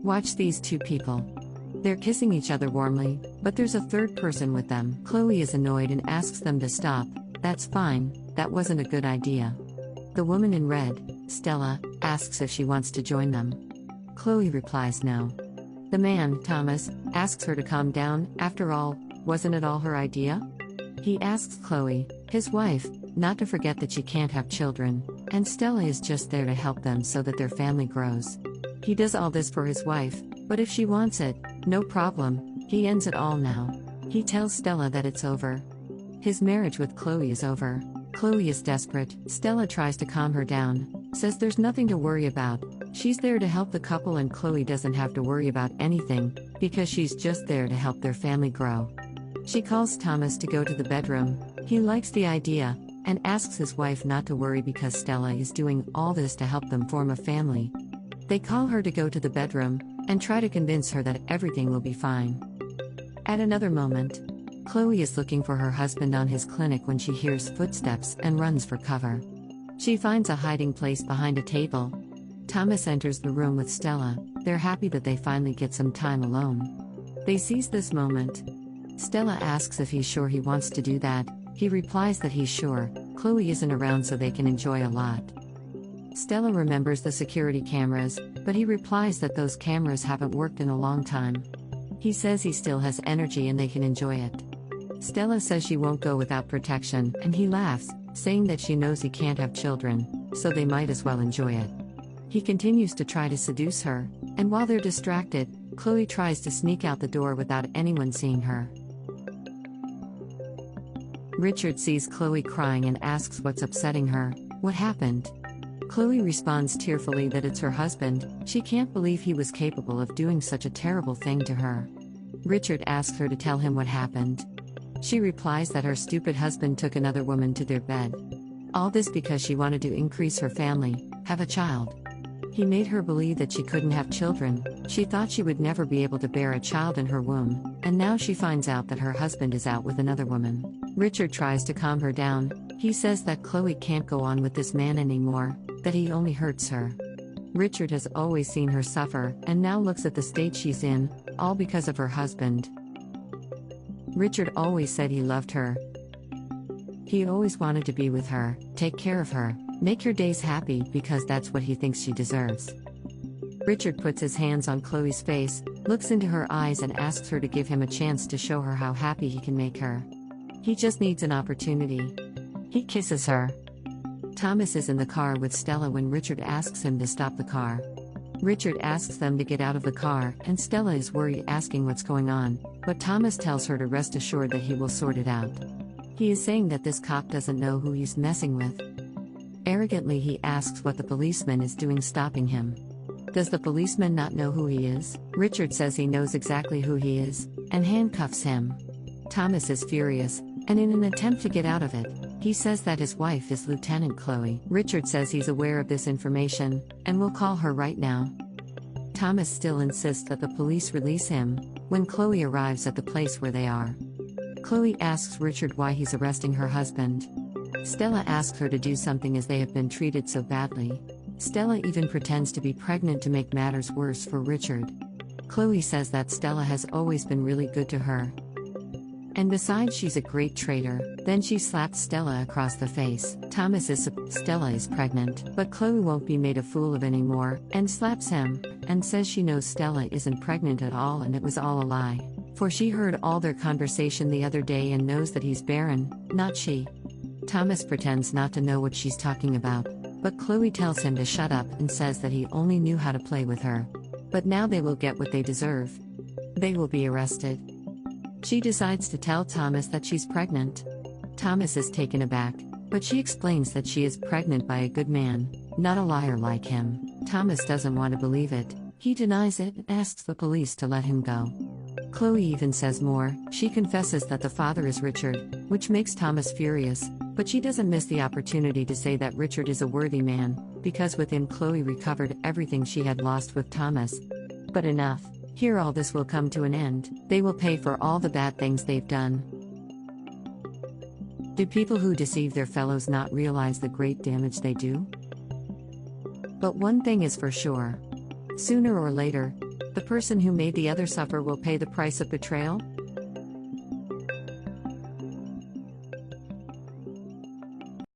Watch these two people. They're kissing each other warmly, but there's a third person with them. Chloe is annoyed and asks them to stop. That's fine, that wasn't a good idea. The woman in red, Stella, asks if she wants to join them. Chloe replies no. The man, Thomas, asks her to calm down. After all, wasn't it all her idea? He asks Chloe, his wife, not to forget that she can't have children, and Stella is just there to help them so that their family grows. He does all this for his wife, but if she wants it, no problem, he ends it all now. He tells Stella that it's over. His marriage with Chloe is over. Chloe is desperate. Stella tries to calm her down, says there's nothing to worry about. She's there to help the couple and Chloe doesn't have to worry about anything, because she's just there to help their family grow. She calls Thomas to go to the bedroom. He likes the idea, and asks his wife not to worry because Stella is doing all this to help them form a family. They call her to go to the bedroom, and try to convince her that everything will be fine. At another moment, Chloe is looking for her husband on his clinic when she hears footsteps and runs for cover. She finds a hiding place behind a table. Thomas enters the room with Stella. They're happy that they finally get some time alone. They seize this moment. Stella asks if he's sure he wants to do that. He replies that he's sure. Chloe isn't around so they can enjoy a lot. Stella remembers the security cameras, but he replies that those cameras haven't worked in a long time. He says he still has energy and they can enjoy it. Stella says she won't go without protection, and he laughs, saying that she knows he can't have children, so they might as well enjoy it. He continues to try to seduce her, and while they're distracted, Chloe tries to sneak out the door without anyone seeing her. Richard sees Chloe crying and asks what's upsetting her. What happened? Chloe responds tearfully that it's her husband. She can't believe he was capable of doing such a terrible thing to her. Richard asks her to tell him what happened. She replies that her stupid husband took another woman to their bed. All this because she wanted to increase her family, have a child. He made her believe that she couldn't have children. She thought she would never be able to bear a child in her womb, and now she finds out that her husband is out with another woman. Richard tries to calm her down. He says that Chloe can't go on with this man anymore, that he only hurts her. Richard has always seen her suffer, and now looks at the state she's in, all because of her husband. Richard always said he loved her. He always wanted to be with her, take care of her, make her days happy because that's what he thinks she deserves. Richard puts his hands on Chloe's face, looks into her eyes and asks her to give him a chance to show her how happy he can make her. He just needs an opportunity. He kisses her. Thomas is in the car with Stella when Richard asks him to stop the car. Richard asks them to get out of the car, and Stella is worried asking what's going on, but Thomas tells her to rest assured that he will sort it out. He is saying that this cop doesn't know who he's messing with. Arrogantly he asks what the policeman is doing stopping him. Does the policeman not know who he is? Richard says he knows exactly who he is, and handcuffs him. Thomas is furious, and in an attempt to get out of it, he says that his wife is Lieutenant Chloe. Richard says he's aware of this information, and will call her right now. Thomas still insists that the police release him, when Chloe arrives at the place where they are. Chloe asks Richard why he's arresting her husband. Stella asks her to do something as they have been treated so badly. Stella even pretends to be pregnant to make matters worse for Richard. Chloe says that Stella has always been really good to her. And besides, she's a great traitor. Then she slaps Stella across the face. Thomas is Stella is pregnant, but Chloe won't be made a fool of anymore, and slaps him, and says she knows Stella isn't pregnant at all and it was all a lie. For she heard all their conversation the other day and knows that he's barren, not she. Thomas pretends not to know what she's talking about, but Chloe tells him to shut up and says that he only knew how to play with her. But now they will get what they deserve. They will be arrested. She decides to tell Thomas that she's pregnant. Thomas is taken aback, but she explains that she is pregnant by a good man, not a liar like him. Thomas doesn't want to believe it. He denies it and asks the police to let him go. Chloe even says more. She confesses that the father is Richard, which makes Thomas furious, but she doesn't miss the opportunity to say that Richard is a worthy man, because with him Chloe recovered everything she had lost with Thomas. But enough. Here all this will come to an end. They will pay for all the bad things they've done. Do people who deceive their fellows not realize the great damage they do? But one thing is for sure. Sooner or later, The person who made the other suffer will pay the price of betrayal?